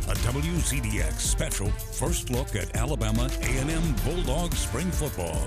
a WZDX special first look at Alabama A&M Bulldogs spring football.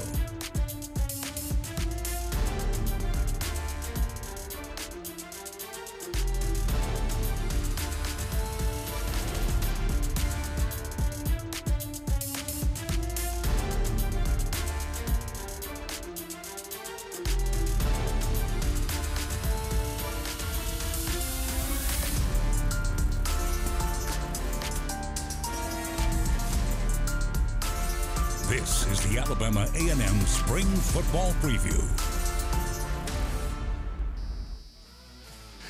This is the Alabama A&M Spring Football Preview.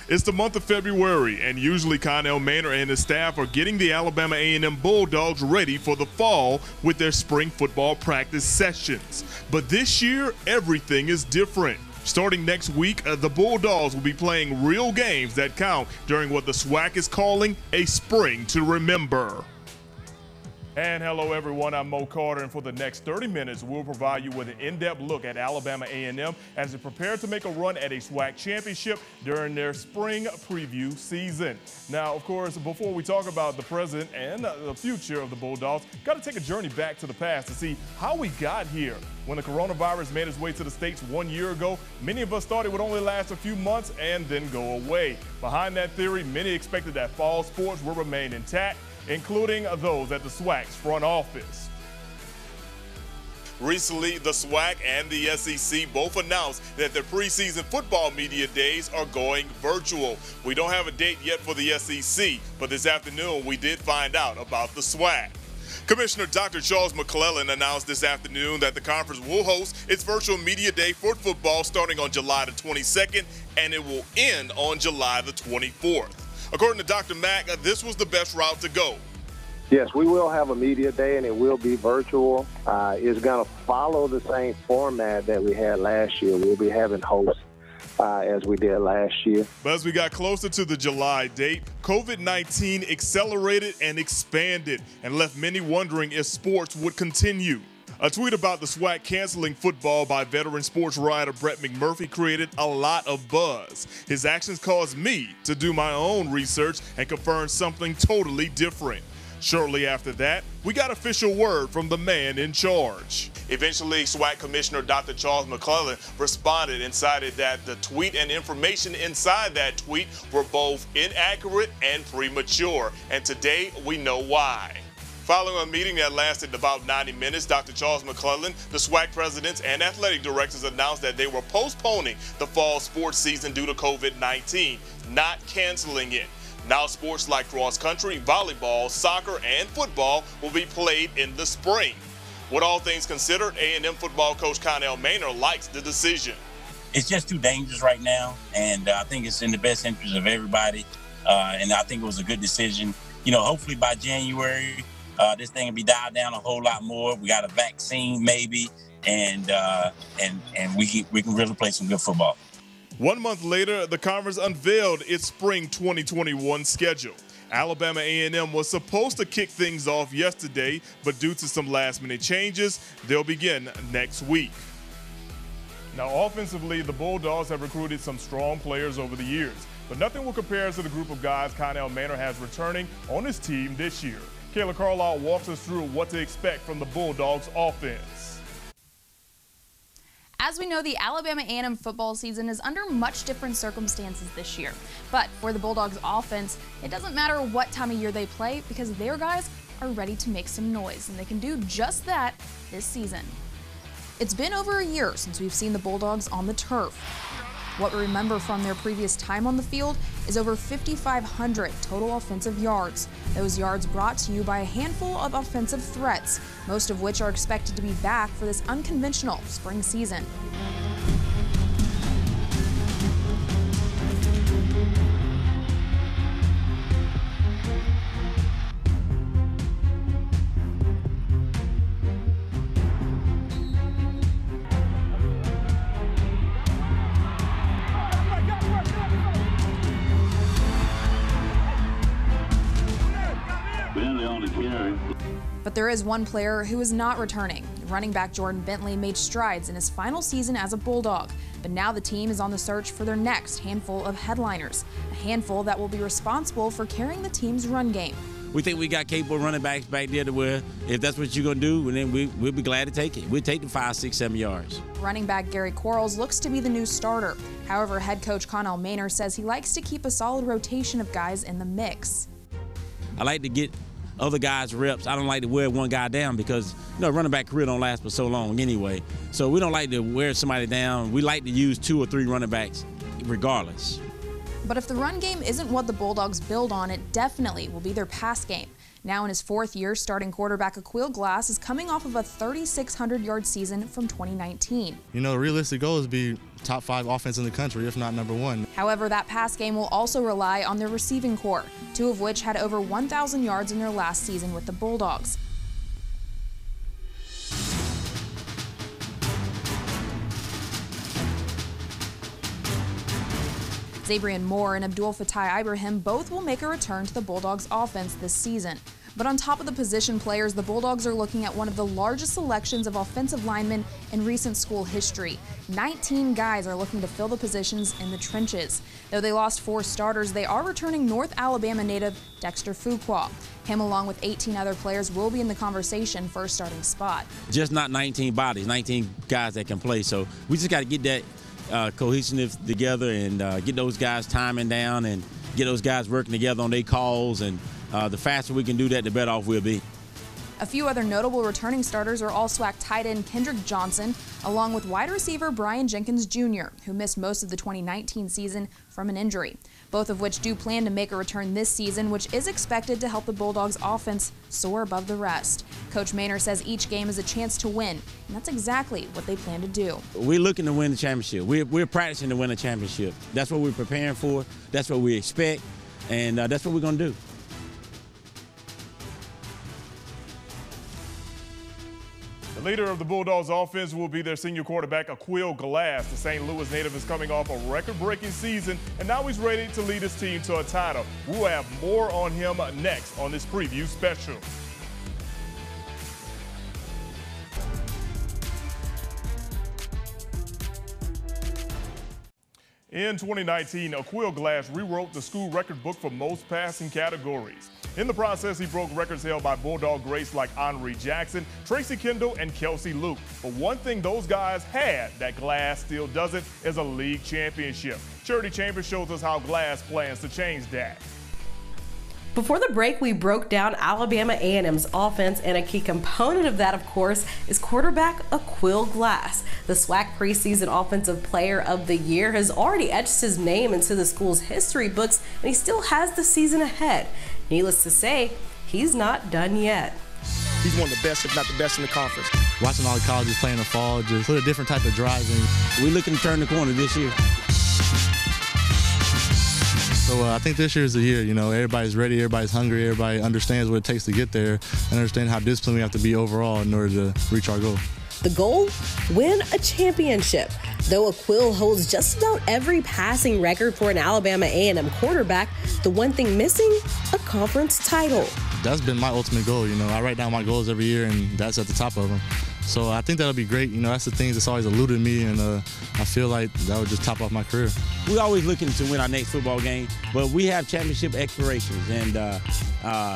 It's the month of February, and usually Connell Maynor and his staff are getting the Alabama A&M Bulldogs ready for the fall with their spring football practice sessions. But this year, everything is different. Starting next week, the Bulldogs will be playing real games that count during what the SWAC is calling a spring to remember. And hello everyone, I'm Mo Carter, and for the next 30 minutes, we'll provide you with an in-depth look at Alabama A&M as they prepare to make a run at a SWAC championship during their spring preview season. Now, of course, before we talk about the present and the future of the Bulldogs, got to take a journey back to the past to see how we got here. When the coronavirus made its way to the States 1 year ago, many of us thought it would only last a few months and then go away. Behind that theory, many expected that fall sports would remain intact, including those at the SWAC's front office. Recently, the SWAC and the SEC both announced that their preseason football media days are going virtual. We don't have a date yet for the SEC, but this afternoon we did find out about the SWAC. Commissioner Dr. Charles McClellan announced this afternoon that the conference will host its virtual media day for football starting on July the 22nd, and it will end on July the 24th. According to Dr. Mack, this was the best route to go. Yes, we will have a media day, and it will be virtual. It's going to follow the same format that we had last year. We'll be having hosts as we did last year. But as we got closer to the July date, COVID-19 accelerated and expanded and left many wondering if sports would continue. A tweet about the SWAC canceling football by veteran sports writer Brett McMurphy created a lot of buzz. His actions caused me to do my own research and confirm something totally different. Shortly after that, we got official word from the man in charge. Eventually, SWAC Commissioner Dr. Charles McClellan responded and cited that the tweet and information inside that tweet were both inaccurate and premature, and today we know why. Following a meeting that lasted about 90 minutes, Dr. Charles McClellan, the SWAC presidents, and athletic directors announced that they were postponing the fall sports season due to COVID-19, not canceling it. Now sports like cross country, volleyball, soccer, and football will be played in the spring. With all things considered, A&M football coach Connell Maynor likes the decision. It's just too dangerous right now, and I think it's in the best interest of everybody, and I think it was a good decision. You know, hopefully by January, this thing will be dialed down a whole lot more. We got a vaccine maybe, and we can really play some good football. 1 month later, the conference unveiled its spring 2021 schedule. Alabama A&M was supposed to kick things off yesterday, but due to some last-minute changes, they'll begin next week. Now, offensively, the Bulldogs have recruited some strong players over the years, but nothing will compare to the group of guys Connell Maynor has returning on his team this year. Kayla Carlisle walks us through what to expect from the Bulldogs offense. As we know, the Alabama A&M football season is under much different circumstances this year. But for the Bulldogs offense, it doesn't matter what time of year they play because their guys are ready to make some noise, and they can do just that this season. It's been over a year since we've seen the Bulldogs on the turf. What we remember from their previous time on the field is over 5,500 total offensive yards. Those yards brought to you by a handful of offensive threats, most of which are expected to be back for this unconventional spring season. But there is one player who is not returning. Running back Jordan Bentley made strides in his final season as a Bulldog, but now the team is on the search for their next handful of headliners, a handful that will be responsible for carrying the team's run game. we think we got capable running backs back there to where if that's what you're going to do, then we'll be glad to take it. We'll take the 5, 6, 7 yards. Running back Gary Quarles looks to be the new starter. However, head coach Connell Maynor says he likes to keep a solid rotation of guys in the mix. I like to get other guys reps. I don't like to wear one guy down because, running back career don't last for so long anyway. So we don't like to wear somebody down. We like to use 2 or 3 running backs regardless. But if the run game isn't what the Bulldogs build on, it definitely will be their pass game. Now in his 4th year, starting quarterback Aquil Glass is coming off of a 3,600-yard season from 2019. The realistic goal is to be top 5 offense in the country, if not number 1. However, that pass game will also rely on their receiving core, 2 of which had over 1,000 yards in their last season with the Bulldogs. Zabrian Moore and Abdul Fatai Ibrahim both will make a return to the Bulldogs offense this season. But on top of the position players, the Bulldogs are looking at one of the largest selections of offensive linemen in recent school history. 19 guys are looking to fill the positions in the trenches. Though they lost 4 starters, they are returning North Alabama native Dexter Fuqua. Him, along with 18 other players, will be in the conversation for a starting spot. Just not 19 bodies, 19 guys that can play. So we just got to get that cohesive together and get those guys timing down and get those guys working together on their calls, and the faster we can do that, the better off we'll be. A few other notable returning starters are all SWAC tight end Kendrick Johnson, along with wide receiver Brian Jenkins Jr., who missed most of the 2019 season from an injury, both of which do plan to make a return this season, which is expected to help the Bulldogs offense soar above the rest. Coach Maynor says each game is a chance to win, and that's exactly what they plan to do. We're looking to win the championship. We're practicing to win a championship. That's what we're preparing for. That's what we expect, and that's what we're going to do. The leader of the Bulldogs offense will be their senior quarterback, Aquil Glass. The St. Louis native is coming off a record-breaking season, and now he's ready to lead his team to a title. We'll have more on him next on this preview special. In 2019, Aquil Glass rewrote the school record book for most passing categories. In the process, he broke records held by Bulldog greats like Henry Jackson, Tracy Kendall, and Kelsey Luke. But one thing those guys had that Glass still doesn't is a league championship. Charity Chambers shows us how Glass plans to change that. Before the break, we broke down Alabama A&M's offense, and a key component of that, of course, is quarterback Aquil Glass. The SWAC Preseason Offensive Player of the Year has already etched his name into the school's history books, and he still has the season ahead. Needless to say, he's not done yet. He's one of the best, if not the best in the conference. Watching all the colleges play in the fall, just put a different type of drive in. We're looking to turn the corner this year. So I think this year is the year. Everybody's ready, everybody's hungry, everybody understands what it takes to get there, and understand how disciplined we have to be overall in order to reach our goal. The goal? Win a championship. Though Aquil holds just about every passing record for an Alabama A&M quarterback, the one thing missing, a conference title. That's been my ultimate goal. I write down my goals every year, and that's at the top of them. So I think that'll be great. That's the things that's always eluded me, and I feel like that would just top off my career. We're always looking to win our next football game, but we have championship aspirations, and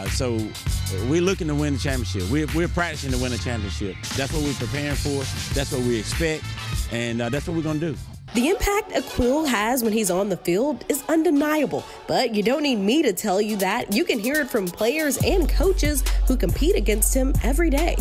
so we're looking to win the championship. We're practicing to win a championship. That's what we're preparing for. That's what we expect, and that's what we're going to do. The impact Aquil has when he's on the field is undeniable, but you don't need me to tell you that. You can hear it from players and coaches who compete against him every day.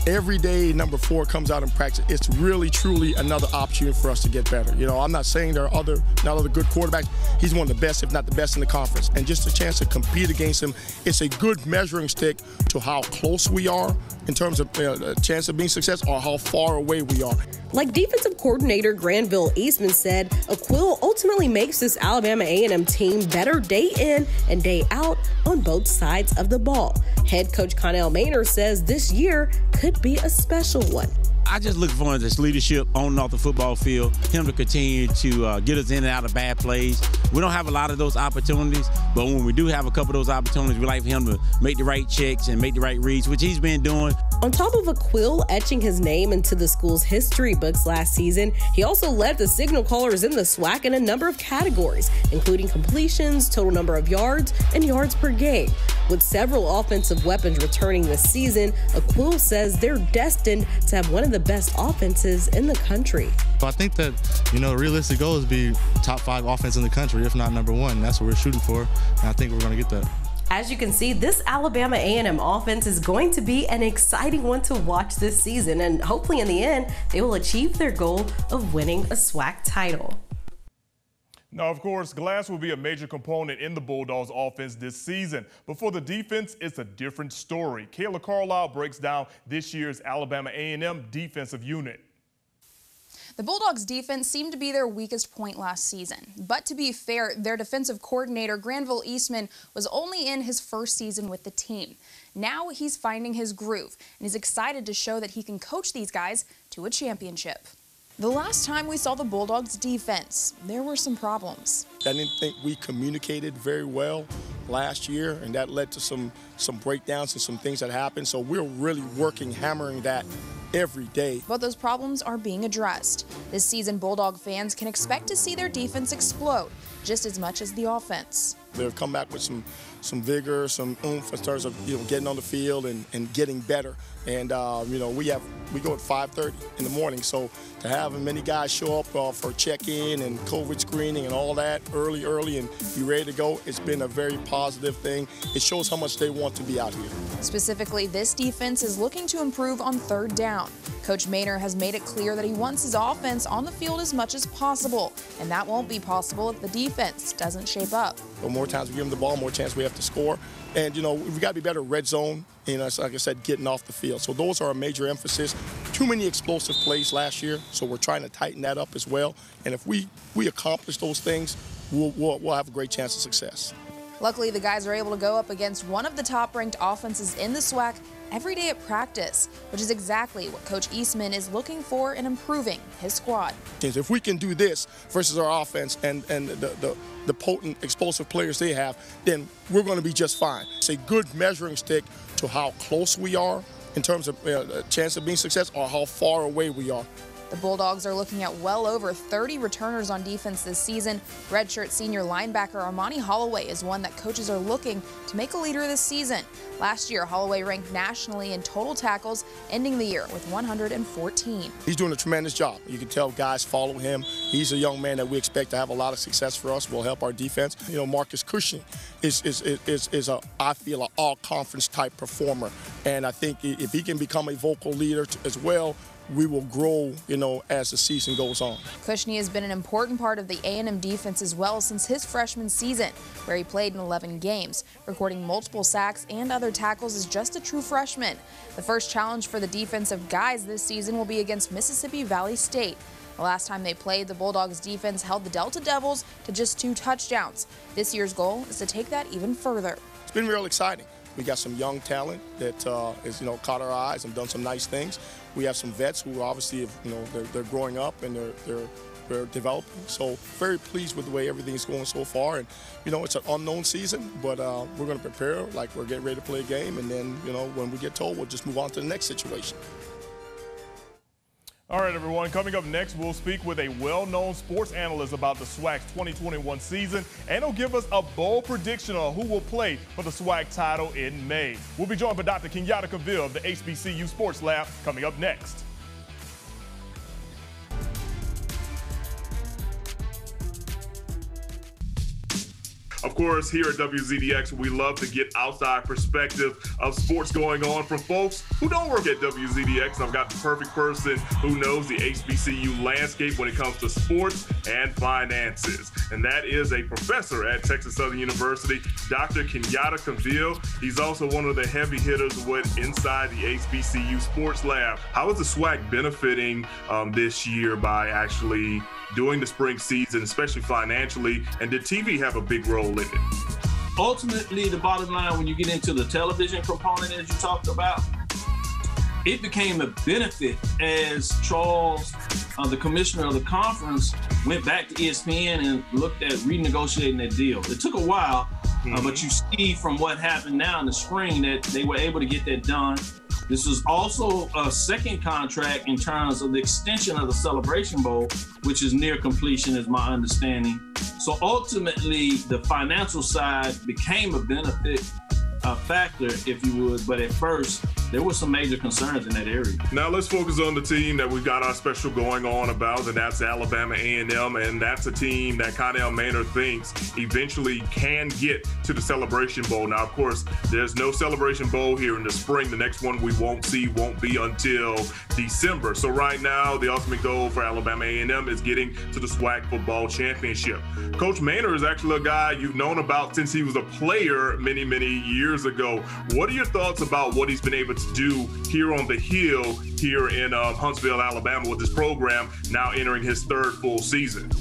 Every day number 4 comes out in practice, it's really, truly another opportunity for us to get better. I'm not saying there are not other good quarterbacks. He's one of the best, if not the best in the conference. And just a chance to compete against him, it's a good measuring stick to how close we are in terms of a chance of being successful or how far away we are. Like defensive coordinator Granville Eastman said, Aquil ultimately makes this Alabama A&M team better day in and day out on both sides of the ball. Head coach Connell Maynor says this year could be a special one. I just look for his leadership on and off the football field, him to continue to get us in and out of bad plays. We don't have a lot of those opportunities, but when we do have a couple of those opportunities, we like for him to make the right checks and make the right reads, which he's been doing. On top of Aquil etching his name into the school's history books last season, he also led the signal callers in the SWAC in a number of categories, including completions, total number of yards, and yards per game. With several offensive weapons returning this season, Aquil says they're destined to have one of the best offenses in the country. So I think that, the realistic goal is to be top 5 offense in the country, if not number 1. That's what we're shooting for, and I think we're going to get that. As you can see, this Alabama A&M offense is going to be an exciting one to watch this season, and hopefully in the end, they will achieve their goal of winning a SWAC title. Now, of course, Glass will be a major component in the Bulldogs offense this season. But for the defense, it's a different story. Kayla Carlisle breaks down this year's Alabama A&M defensive unit. The Bulldogs defense seemed to be their weakest point last season. But to be fair, their defensive coordinator, Granville Eastman, was only in his first season with the team. Now he's finding his groove, and he's excited to show that he can coach these guys to a championship. The last time we saw the Bulldogs defense, there were some problems. I didn't think we communicated very well last year, and that led to some breakdowns and some things that happened. So we're really hammering that every day. But those problems are being addressed. This season, Bulldog fans can expect to see their defense explode just as much as the offense. They'll come back with some vigor, some oomph in terms of getting on the field and getting better. And we go at 5:30 in the morning, so to have many guys show up for check-in and COVID screening and all that early and be ready to go, it's been a very positive thing. It shows how much they want to be out here. Specifically, this defense is looking to improve on third down. Coach Maynor has made it clear that he wants his offense on the field as much as possible, and that won't be possible if the defense doesn't shape up. The more times we give them the ball, more chance we have to score. And, we've got to be better red zone, like I said, getting off the field. So those are a major emphasis. Too many explosive plays last year, so we're trying to tighten that up as well. And if we accomplish those things, we'll have a great chance of success. Luckily, the guys are able to go up against one of the top-ranked offenses in the SWAC every day at practice, which is exactly what Coach Eastman is looking for in improving his squad. If we can do this versus our offense and the potent, explosive players they have, then we're going to be just fine. It's a good measuring stick to how close we are in terms of chance of being success or how far away we are. The Bulldogs are looking at well over 30 returners on defense this season. Redshirt senior linebacker Armani Holloway is one that coaches are looking to make a leader this season. Last year, Holloway ranked nationally in total tackles, ending the year with 114. He's doing a tremendous job. You can tell guys follow him. He's a young man that we expect to have a lot of success for us. Will help our defense. Marcus Cushing is I feel, an all-conference type performer. And I think if he can become a vocal leader as well, we will grow, as the season goes on. Cushney has been an important part of the A&M defense as well since his freshman season, where he played in 11 games, recording multiple sacks and other tackles as just a true freshman. The first challenge for the defensive guys this season will be against Mississippi Valley State. The last time they played, the Bulldogs defense held the Delta Devils to just 2 touchdowns. This year's goal is to take that even further. It's been real exciting. We got some young talent that has caught our eyes and done some nice things. We have some vets who obviously they're growing up and they're developing. So very pleased with the way everything's going so far. And it's an unknown season, but we're going to prepare like we're getting ready to play a game. And then when we get told, we'll just move on to the next situation. All right, everyone, coming up next, we'll speak with a well-known sports analyst about the SWAC's 2021 season, and he'll give us a bold prediction on who will play for the SWAC title in May. We'll be joined by Dr. Kenyatta Cavill of the HBCU Sports Lab coming up next. Of course, here at WZDX, we love to get outside perspective of sports going on from folks who don't work at WZDX. I've got the perfect person who knows the HBCU landscape when it comes to sports and finances. And that is a professor at Texas Southern University, Dr. Kenyatta Cavill. He's also one of the heavy hitters inside the HBCU Sports Lab. How is the SWAC benefiting this year by actually doing the spring season, especially financially, and did TV have a big role in it? Ultimately, the bottom line, when you get into the television component, as you talked about, it became a benefit as Charles, the commissioner of the conference, went back to ESPN and looked at renegotiating that deal. It took a while, but you see from what happened now in the spring that they were able to get that done. This is also a second contract in terms of the extension of the Celebration Bowl, which is near completion, is my understanding. So ultimately, the financial side became a benefit factor, if you would, but at first, there were some major concerns in that area. Now let's focus on the team that we've got our special going on about, and that's Alabama A&M, and that's a team that Connell Maynor thinks eventually can get to the Celebration Bowl. Now, of course, there's no Celebration Bowl here in the spring. The next one we won't be until December. So right now, the ultimate goal for Alabama A&M is getting to the SWAC Football Championship. Coach Maynor is actually a guy you've known about since he was a player many, many years ago. What are your thoughts about what he's been able to do here on the Hill here in Huntsville, Alabama, with this program now entering his third full season?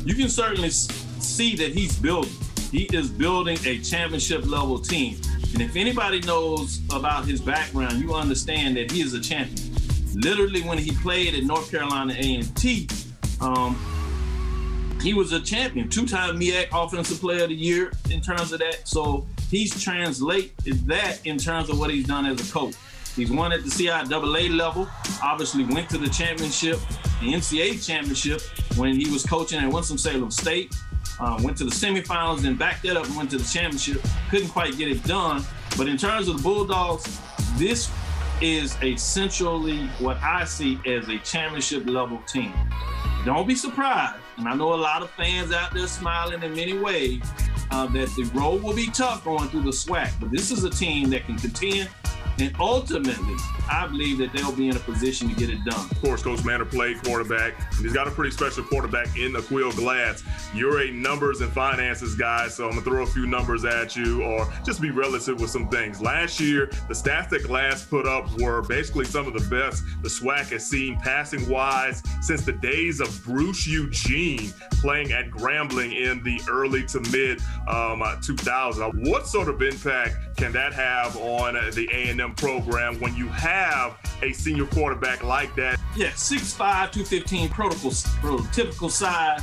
You can certainly see that he's building. He is building a championship level team. And if anybody knows about his background, you understand that he is a champion. Literally, when he played at North Carolina A&T, he was a champion, two-time MEAC Offensive Player of the Year in terms of that. So he's translated that in terms of what he's done as a coach. He's won at the CIAA level, obviously went to the championship, the NCAA championship when he was coaching at Winston-Salem State, went to the semifinals and backed that up and went to the championship. Couldn't quite get it done. But in terms of the Bulldogs, this is essentially what I see as a championship level team. Don't be surprised, and I know a lot of fans out there smiling in many ways, that the road will be tough going through the SWAC, but this is a team that can contend, and ultimately, I believe that they'll be in a position to get it done. Of course, Coach Maynor played quarterback, and he's got a pretty special quarterback in Aquil Glass. You're a numbers and finances guy, so I'm going to throw a few numbers at you or just be relative with some things. Last year, the stats that Glass put up were basically some of the best the SWAC has seen passing-wise since the days of Bruce Eugene playing at Grambling in the early to mid 2000s. What sort of impact can that have on the A&M program when you have a senior quarterback like that? Yeah, 6'5", 215, prototypical size.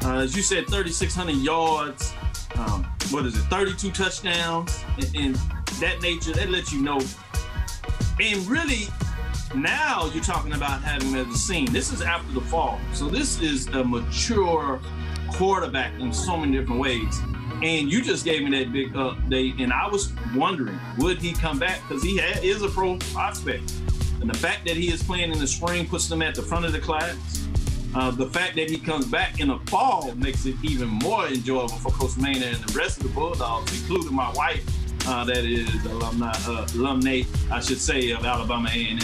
As you said, 3,600 yards. 32 touchdowns, and that nature, that lets you know. And really, now you're talking about having him as a senior. This is after the fall. So this is a mature quarterback in so many different ways. And you just gave me that big update, and I was wondering, would he come back? Because he is a pro prospect. And the fact that he is playing in the spring puts him at the front of the class. The fact that he comes back in the fall makes it even more enjoyable for Coach Maynor and the rest of the Bulldogs, including my wife, that is alumni, I should say, of Alabama A&M.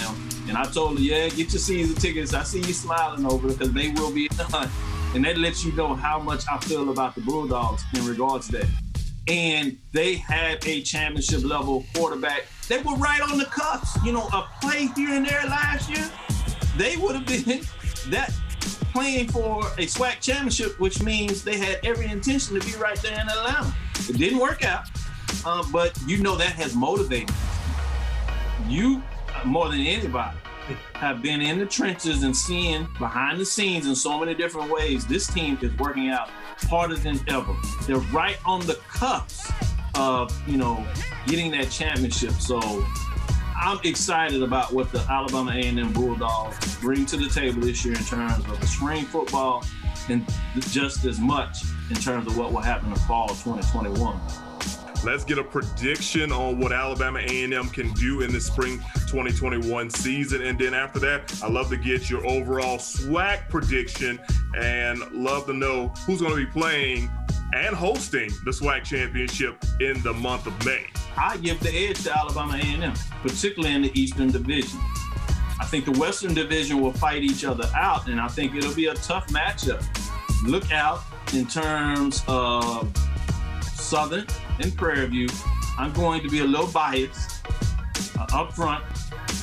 And I told her, yeah, get your season tickets. I see you smiling over it because they will be done. And that lets you know how much I feel about the Bulldogs in regards to that. And they had a championship level quarterback. They were right on the cusp. You know, a play here and there last year, they would have been that playing for a SWAC championship, which means they had every intention to be right there in Atlanta. It didn't work out, but you know that has motivated you more than anybody. Have been in the trenches and seeing behind the scenes in so many different ways. This team is working out harder than ever. They're right on the cusp of, getting that championship. So I'm excited about what the Alabama A&M Bulldogs bring to the table this year in terms of the spring football and just as much in terms of what will happen in fall of 2021. Let's get a prediction on what Alabama A&M can do in the spring 2021 season. And then after that, I'd love to get your overall SWAC prediction and love to know who's going to be playing and hosting the SWAC championship in the month of May. I give the edge to Alabama A&M, particularly in the Eastern Division. I think the Western Division will fight each other out, and I think it'll be a tough matchup. Look out in terms of Southern and Prairie View. I'm going to be a little biased up front,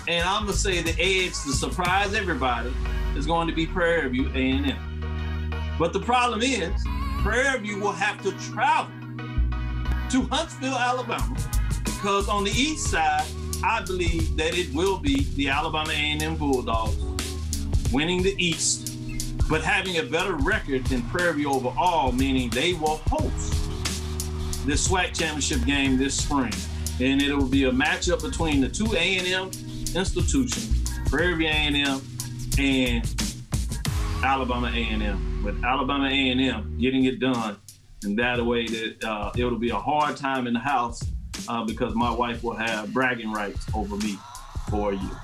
and I'm going to say the edge to surprise everybody is going to be Prairie View A&M. But the problem is, Prairie View will have to travel to Huntsville, Alabama, because on the east side, I believe that it will be the Alabama A&M Bulldogs winning the East, but having a better record than Prairie View overall, meaning they will host the SWAC championship game this spring. And it will be a matchup between the two A&M institutions, Prairie View A&M and Alabama A&M. With Alabama A&M getting it done, and that way that it'll be a hard time in the house because my wife will have bragging rights over me for a year.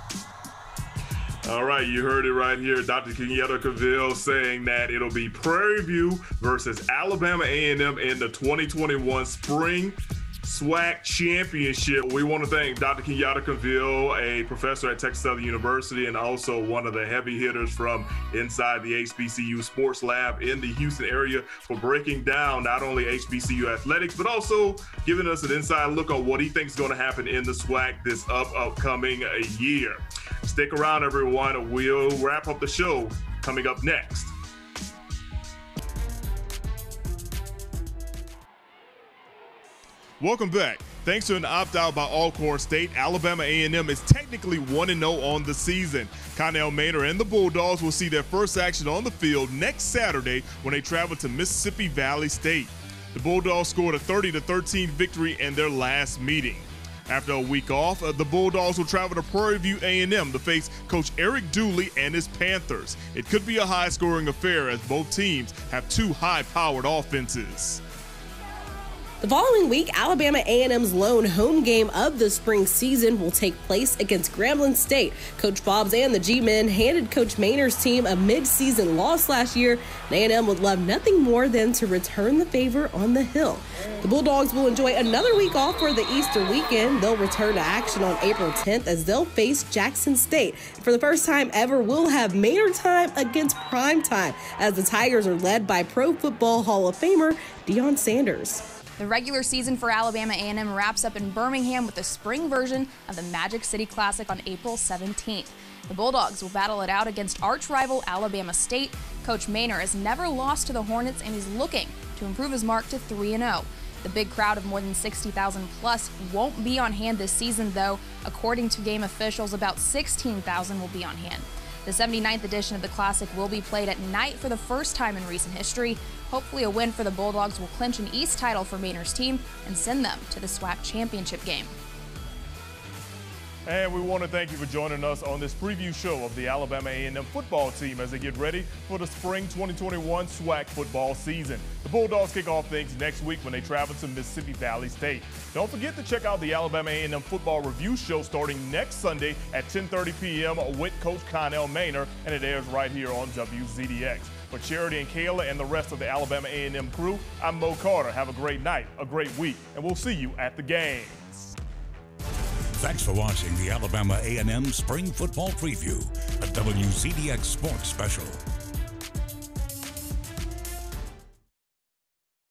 All right, you heard it right here. Dr. Kenyatta Cavill saying that it'll be Prairie View versus Alabama A&M in the 2021 Spring SWAC Championship. We want to thank Dr. Kenyatta Cavill, a professor at Texas Southern University and also one of the heavy hitters from inside the HBCU Sports Lab in the Houston area, for breaking down not only HBCU athletics, but also giving us an inside look on what he thinks is going to happen in the SWAC this upcoming year. Stick around, everyone. We'll wrap up the show coming up next. Welcome back. Thanks to an opt-out by Alcorn State, Alabama A&M is technically 1-0 on the season. Connell Maynor and the Bulldogs will see their first action on the field next Saturday when they travel to Mississippi Valley State. The Bulldogs scored a 30-13 victory in their last meeting. After a week off, the Bulldogs will travel to Prairie View A&M to face Coach Eric Dooley and his Panthers. It could be a high-scoring affair as both teams have two high-powered offenses. The following week, Alabama A&M's lone home game of the spring season will take place against Grambling State. Coach Bobs and the G-Men handed Coach Maynor's team a mid-season loss last year, and A&M would love nothing more than to return the favor on the Hill. The Bulldogs will enjoy another week off for the Easter weekend. They'll return to action on April 10th as they'll face Jackson State. For the first time ever, we'll have Maynor time against prime time as the Tigers are led by Pro Football Hall of Famer Deion Sanders. The regular season for Alabama A&M wraps up in Birmingham with the spring version of the Magic City Classic on April 17th. The Bulldogs will battle it out against arch-rival Alabama State. Coach Maynor has never lost to the Hornets and he's looking to improve his mark to 3-0. The big crowd of more than 60,000 plus won't be on hand this season, though. According to game officials, about 16,000 will be on hand. The 79th edition of the Classic will be played at night for the first time in recent history. Hopefully a win for the Bulldogs will clinch an East title for Maynor's team and send them to the SWAC championship game. And we want to thank you for joining us on this preview show of the Alabama A&M football team as they get ready for the spring 2021 SWAC football season. The Bulldogs kick off things next week when they travel to Mississippi Valley State. Don't forget to check out the Alabama A&M football review show starting next Sunday at 10:30 p.m. with Coach Connell Maynor, and it airs right here on WZDX. For Charity and Kayla and the rest of the Alabama A&M crew, I'm Mo Carter. Have a great night, a great week, and we'll see you at the games. Thanks for watching the Alabama A&M Spring Football Preview, a WZDX Sports Special.